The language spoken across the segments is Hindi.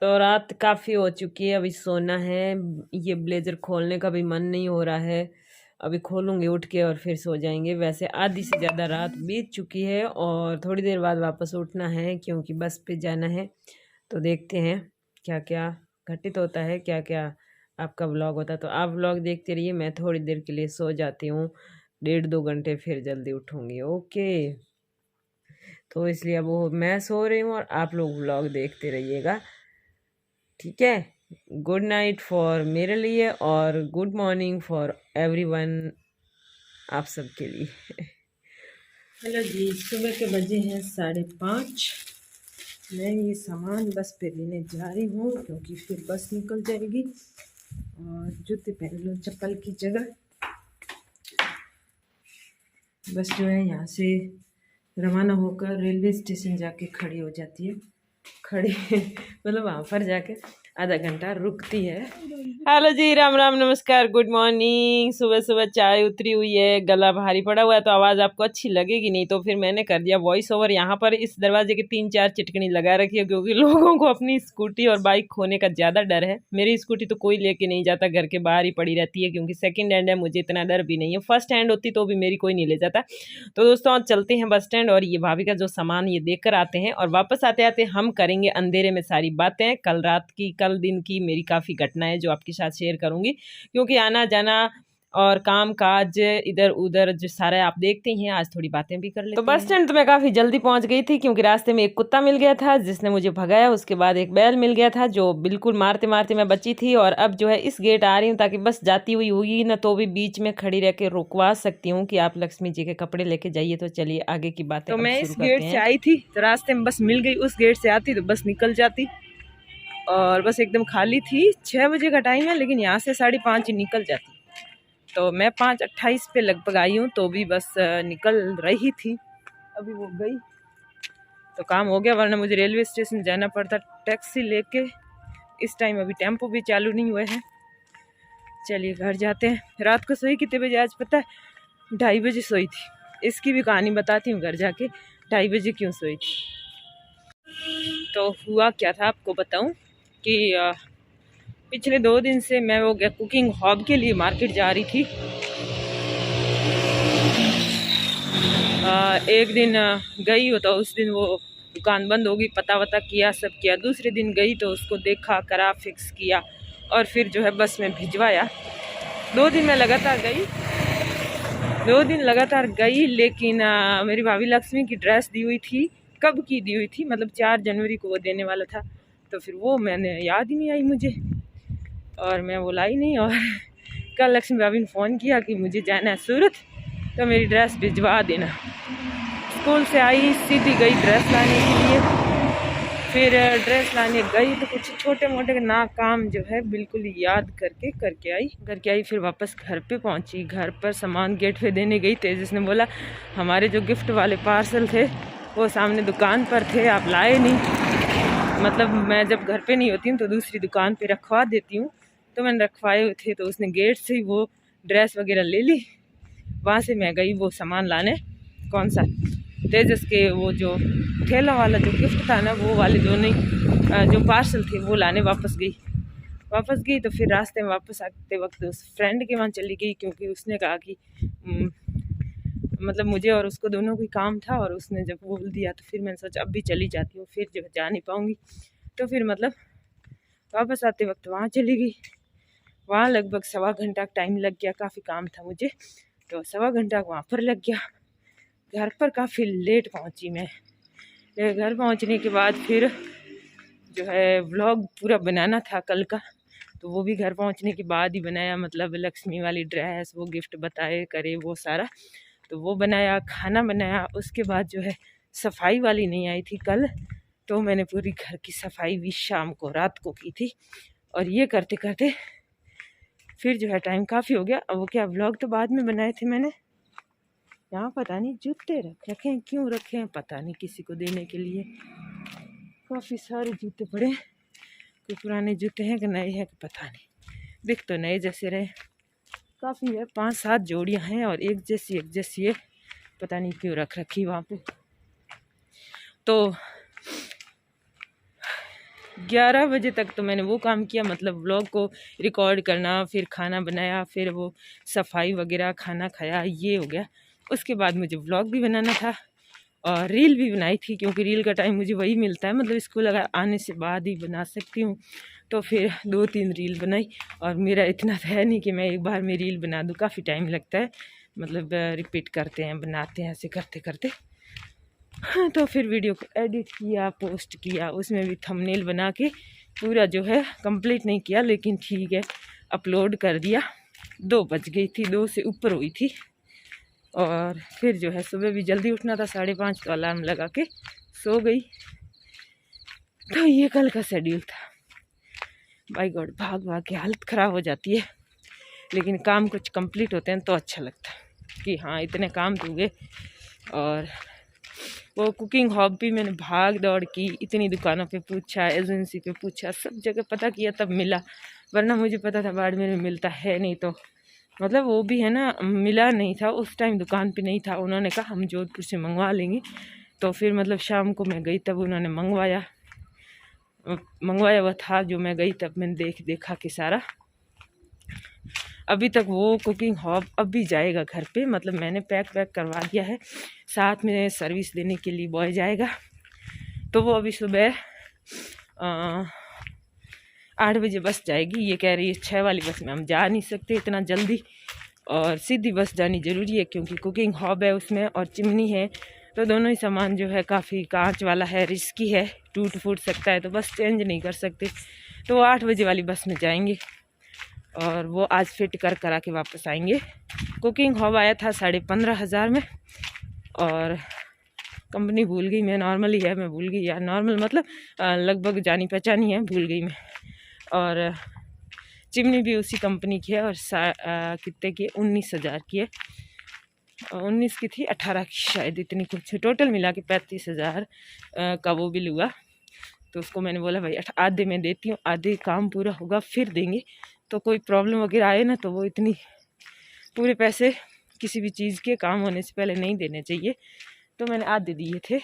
तो रात काफ़ी हो चुकी है, अभी सोना है। ये ब्लेज़र खोलने का भी मन नहीं हो रहा है। अभी खोलूँगी उठ के और फिर सो जाएँगे। वैसे आधी से ज़्यादा रात बीत चुकी है और थोड़ी देर बाद वापस उठना है क्योंकि बस पे जाना है। तो देखते हैं क्या-क्या घटित होता है, क्या-क्या आपका व्लॉग होता है। तो आप व्लॉग देखते रहिए, मैं थोड़ी देर के लिए सो जाती हूँ, 1.5-2 घंटे फिर जल्दी उठूँगी। ओके। तो इसलिए अब वो मैं सो रही हूँ और आप लोग व्लॉग देखते रहिएगा, ठीक है। गुड नाइट फॉर मेरे लिए और गुड मॉर्निंग फॉर एवरीवन, आप सबके लिए। हेलो जी, सुबह के बजे हैं 5:30। मैं ये सामान बस पे लेने जा रही हूँ क्योंकि फिर बस निकल जाएगी। और जूते पहन लो चप्पल की जगह। बस जो है यहाँ से रवाना होकर रेलवे स्टेशन जाके खड़ी हो जाती है। खड़ी मतलब वहाँ पर जाके आधा घंटा रुकती है। हेलो जी, राम राम, नमस्कार, गुड मॉर्निंग। सुबह सुबह चाय उतरी हुई है, गला भारी पड़ा हुआ है तो आवाज़ आपको अच्छी लगेगी नहीं, तो फिर मैंने कर दिया वॉइस ओवर। यहाँ पर इस दरवाजे के 3-4 चिटकनी लगा रखी है क्योंकि लोगों को अपनी स्कूटी और बाइक खोने का ज़्यादा डर है। मेरी स्कूटी तो कोई लेके नहीं जाता, घर के बाहर ही पड़ी रहती है क्योंकि सेकेंड हैंड है, मुझे इतना डर भी नहीं है। फर्स्ट हैंड होती तो भी मेरी कोई नहीं ले जाता। तो दोस्तों आज चलते हैं बस स्टैंड और ये भाभी का जो सामान ये देख कर आते हैं और वापस आते आते हम करेंगे अंधेरे में सारी बातें, कल रात की, कल दिन की मेरी काफ़ी घटनाएं जो आपके साथ शेयर करूंगी क्योंकि आना जाना और काम काज इधर उधर जो सारा आप देखते ही हैं। आज थोड़ी बातें भी कर लेते हैं। तो बस स्टैंड तो मैं काफ़ी जल्दी पहुंच गई थी क्योंकि रास्ते में एक कुत्ता मिल गया था जिसने मुझे भगाया। उसके बाद एक बैल मिल गया था जो बिल्कुल मारते मारते मैं बची थी। और अब जो है इस गेट आ रही हूँ ताकि बस जाती हुई होगी ना तो भी बीच में खड़ी रह के रुकवा सकती हूँ कि आप लक्ष्मी जी के कपड़े लेके जाइए। तो चलिए आगे की बातें तो मैं इस गेट से आई थी तो रास्ते में बस मिल गई। उस गेट से आती तो बस निकल जाती और बस एकदम खाली थी। 6 बजे का टाइम है लेकिन यहाँ से 5:30 ही निकल जाती। तो मैं 5:28 पे लगभग आई हूँ तो भी बस निकल रही थी। अभी वो गई तो काम हो गया, वरना मुझे रेलवे स्टेशन जाना पड़ता टैक्सी लेके। इस टाइम अभी टेम्पो भी चालू नहीं हुए हैं। चलिए घर जाते हैं। रात को सोई कितने बजे आज पता है? 2:30 बजे सोई थी। इसकी भी कहानी बताती हूँ घर जाके 2:30 बजे क्यों सोई थी। तो हुआ क्या था आपको बताऊँ कि पिछले 2 दिन से मैं वो कुकिंग हॉब के लिए मार्केट जा रही थी। एक दिन गई हो तो उस दिन वो दुकान बंद होगी, पता वता किया, सब किया। दूसरे दिन गई तो उसको देखा, करा, फिक्स किया और फिर जो है बस में भिजवाया। 2 दिन मैं लगातार गई, 2 दिन लगातार गई। लेकिन मेरी भाभी लक्ष्मी की ड्रेस दी हुई थी। कब की दी हुई थी? मतलब 4 जनवरी को वो देने वाला था। तो फिर वो मैंने याद ही नहीं आई मुझे और मैं वो लाई नहीं। और कल लक्ष्मी भाभी ने फ़ोन किया कि मुझे जाना है सूरत तो मेरी ड्रेस भिजवा देना। स्कूल से आई सीधी गई ड्रेस लाने के लिए। फिर ड्रेस लाने गई तो कुछ छोटे मोटे ना काम जो है बिल्कुल याद करके आई। फिर वापस घर पे पहुंची। घर पर सामान गेट पे देने गई। तेजस ने बोला हमारे जो गिफ्ट वाले पार्सल थे वो सामने दुकान पर थे, आप लाए नहीं। मतलब मैं जब घर पे नहीं होती हूँ तो दूसरी दुकान पे रखवा देती हूँ, तो मैंने रखवाए हुए थे। तो उसने गेट से ही वो ड्रेस वगैरह ले ली। वहाँ से मैं गई वो सामान लाने, कौन सा तेजस के वो जो ठेला वाला जो गिफ्ट था ना वो वाले दोनों जो पार्सल थे वो लाने वापस गई। तो फिर रास्ते में वापस आते वक्त उस फ्रेंड के वहाँ चली गई क्योंकि उसने कहा कि मतलब मुझे और उसको दोनों को काम था। और उसने जब बोल दिया तो फिर मैंने सोचा अब भी चली जाती हूँ, फिर जब जा नहीं पाऊँगी। तो फिर मतलब वापस आते वक्त वहाँ चली गई। वहाँ लगभग 1.25 घंटा टाइम लग गया। काफ़ी काम था मुझे तो 1.25 घंटा वहाँ पर लग गया। घर पर काफ़ी लेट पहुँची मैं। घर पहुँचने के बाद फिर जो है व्लॉग पूरा बनाना था कल का, तो वो भी घर पहुँचने के बाद ही बनाया। मतलब लक्ष्मी वाली ड्रेस, वो गिफ्ट बताए करे वो सारा, तो वो बनाया, खाना बनाया। उसके बाद जो है सफाई वाली नहीं आई थी कल, तो मैंने पूरी घर की सफाई भी शाम को रात को की थी। और ये करते करते फिर जो है टाइम काफ़ी हो गया। अब वो क्या व्लॉग तो बाद में बनाए थे मैंने। यहाँ पता नहीं जूते रखे हैं, क्यों रखे हैं पता नहीं, किसी को देने के लिए। काफ़ी सारे जूते पड़े, कोई पुराने जूते हैं कि नए हैं कि पता नहीं। दिख तो नए जैसे रहे। काफ़ी है, 5-7 जोड़ियाँ हैं और एक जैसी है, पता नहीं क्यों रखी वहाँ पे। तो 11 बजे तक तो मैंने वो काम किया, मतलब व्लॉग को रिकॉर्ड करना, फिर खाना बनाया, फिर वो सफाई वगैरह, खाना खाया, ये हो गया। उसके बाद मुझे व्लॉग भी बनाना था और रील भी बनाई थी, क्योंकि रील का टाइम मुझे वही मिलता है, मतलब स्कूल अगर आने से बाद ही बना सकती हूँ। तो फिर 2-3 रील बनाई। और मेरा इतना तो है नहीं कि मैं एक बार में रील बना दूँ, काफ़ी टाइम लगता है, मतलब रिपीट करते हैं, बनाते हैं, ऐसे करते करते। हाँ, तो फिर वीडियो को एडिट किया, पोस्ट किया, उसमें भी थंबनेल बना के पूरा जो है कंप्लीट नहीं किया, लेकिन ठीक है, अपलोड कर दिया। 2 बज गई थी, 2 से ऊपर हुई थी। और फिर जो है सुबह भी जल्दी उठना था, 5:30, तो अलार्म लगा के सो गई। तो ये कल का शेड्यूल था। बाई गॉड, भाग भाग के हालत ख़राब हो जाती है, लेकिन काम कुछ कंप्लीट होते हैं तो अच्छा लगता है कि हाँ इतने काम तो हुए। और वो कुकिंग हॉब भी मैंने भाग दौड़ की, इतनी दुकानों पे पूछा, एजेंसी पे पूछा, सब जगह पता किया, तब मिला। वरना मुझे पता था बाड़मेर में मिलता है नहीं, तो मतलब वो भी है ना, मिला नहीं था उस टाइम, दुकान पे नहीं था। उन्होंने कहा हम जोधपुर से मंगवा लेंगे। तो फिर मतलब शाम को मैं गई, तब उन्होंने मंगवाया हुआ था। जो मैं गई तब मैंने देखा कि सारा, अभी तक वो कुकिंग हॉब अभी जाएगा घर पे, मतलब मैंने पैक करवा दिया है। साथ में सर्विस देने के लिए बॉय जाएगा। तो वो अभी सुबह 8 बजे बस जाएगी। ये कह रही है 6 वाली बस में हम जा नहीं सकते इतना जल्दी, और सीधी बस जानी ज़रूरी है, क्योंकि कुकिंग हॉब है उसमें और चिमनी है। तो दोनों ही सामान जो है काफ़ी कांच वाला है, रिस्की है, टूट फूट सकता है, तो बस चेंज नहीं कर सकते। तो 8 बजे वाली बस में जाएंगे और वो आज फिट करा के वापस आएंगे। कुकिंग हॉब आया था 15,500 में, और कंपनी भूल गई मैं, नॉर्मल ही है, मैं भूल गई यार, नॉर्मल मतलब लगभग जानी पहचानी है, भूल गई मैं। और चिमनी भी उसी कंपनी की है, और कितने की, 19,000 की है। 19 की थी, 18 की शायद, इतनी कुछ, टोटल मिला के 35,000 का वो बिल हुआ। तो उसको मैंने बोला भाई आधे में देती हूँ, आधे काम पूरा होगा फिर देंगे। तो कोई प्रॉब्लम वगैरह आए ना, तो वो इतनी पूरे पैसे किसी भी चीज़ के काम होने से पहले नहीं देने चाहिए। तो मैंने आधे दिए थे।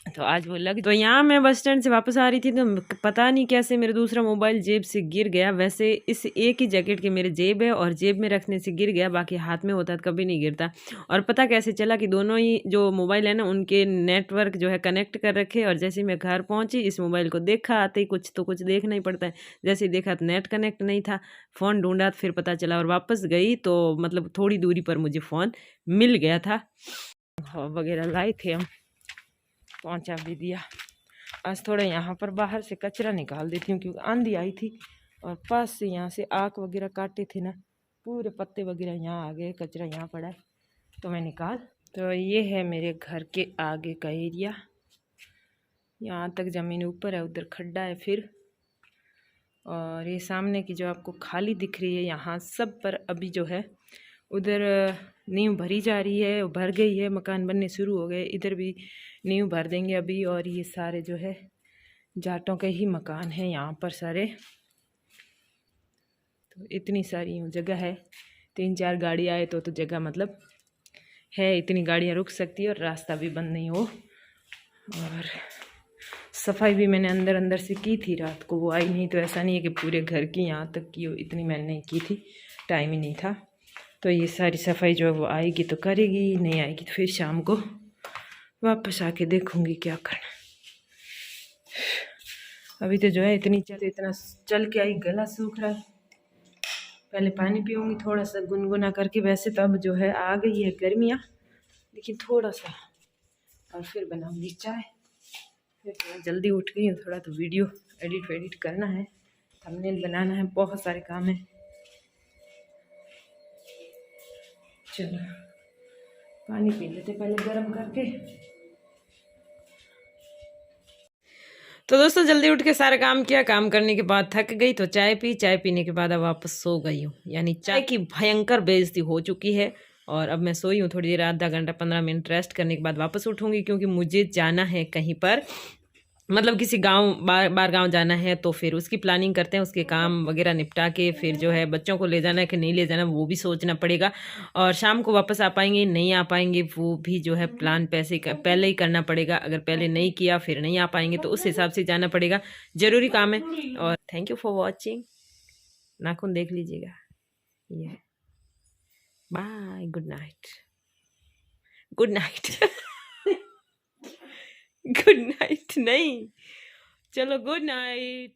तो आज वो लग, तो यहाँ मैं बस स्टैंड से वापस आ रही थी, तो पता नहीं कैसे मेरा दूसरा मोबाइल जेब से गिर गया। वैसे इस एक ही जैकेट के मेरे जेब है, और जेब में रखने से गिर गया, बाकी हाथ में होता तो कभी नहीं गिरता। और पता कैसे चला कि दोनों ही जो मोबाइल है ना, उनके नेटवर्क जो है कनेक्ट कर रखे। और जैसे मैं घर पहुँची, इस मोबाइल को देखा, आते ही कुछ तो कुछ देखना ही पड़ता है। जैसे ही देखा तो नेट कनेक्ट नहीं था, फ़ोन ढूंढा तो फिर पता चला, और वापस गई तो मतलब थोड़ी दूरी पर मुझे फ़ोन मिल गया था। वगैरह लाए थे हम, पहुंचा भी दिया। आज थोड़ा यहाँ पर बाहर से कचरा निकाल देती हूँ, क्योंकि आंधी आई थी और पास से यहाँ से आक वगैरह काटे थे ना, पूरे पत्ते वगैरह यहाँ आ गए, कचरा यहाँ पड़ा है, तो मैं निकाल। तो ये है मेरे घर के आगे का एरिया, यहाँ तक ज़मीन ऊपर है, उधर खड्डा है फिर। और ये सामने की जो आपको खाली दिख रही है, यहाँ सब पर अभी जो है उधर नींव भरी जा रही है, भर गई है, मकान बनने शुरू हो गए। इधर भी नींव भर देंगे अभी। और ये सारे जो है जाटों के ही मकान हैं यहाँ पर सारे। तो इतनी सारी जगह है, 3-4 गाड़ी आए तो जगह मतलब है, इतनी गाड़ियाँ रुक सकती है और रास्ता भी बंद नहीं हो। और सफाई भी मैंने अंदर से की थी रात को, वो आई नहीं, तो ऐसा नहीं है कि पूरे घर की यहाँ तक की हो, इतनी मैंने नहीं की थी, टाइम ही नहीं था। तो ये सारी सफाई जो है वो आएगी तो करेगी, नहीं आएगी तो फिर शाम को वापस आके देखूँगी क्या करना। अभी तो जो है इतना चल के आई, गला सूख रहा है। पहले पानी पीऊँगी थोड़ा सा गुनगुना करके। वैसे तो अब जो है आ गई है गर्मियाँ, लेकिन थोड़ा सा, और फिर बनाऊँगी चाय। फिर तो जल्दी उठ गई हूँ थोड़ा, तो वीडियो एडिट करना है, थंबनेल बनाना है, बहुत सारे काम है। चलो पानी पी लेते पहले गर्म करके। तो दोस्तों जल्दी उठ के सारा काम किया, काम करने के बाद थक गई तो चाय पी, चाय पीने के बाद अब वापस सो गई हूँ। यानी चाय की भयंकर बेइज्जती हो चुकी है। और अब मैं सोई हूँ थोड़ी देर, आधा घंटा 15 मिनट रेस्ट करने के बाद वापस उठूँगी, क्योंकि मुझे जाना है कहीं पर, मतलब किसी गांव बार गांव जाना है तो फिर उसकी प्लानिंग करते हैं, उसके काम वगैरह निपटा के फिर जो है बच्चों को ले जाना है कि नहीं ले जाना वो भी सोचना पड़ेगा। और शाम को वापस आ पाएंगे नहीं आ पाएंगे वो भी जो है प्लान पहले ही करना पड़ेगा। अगर पहले नहीं किया फिर नहीं आ पाएंगे तो उस हिसाब से जाना पड़ेगा, ज़रूरी काम है। और थैंक यू फॉर वॉचिंग। नाखून देख लीजिएगा। ये bye, good night, good night. Good night नहीं, चलो गुड नाइट।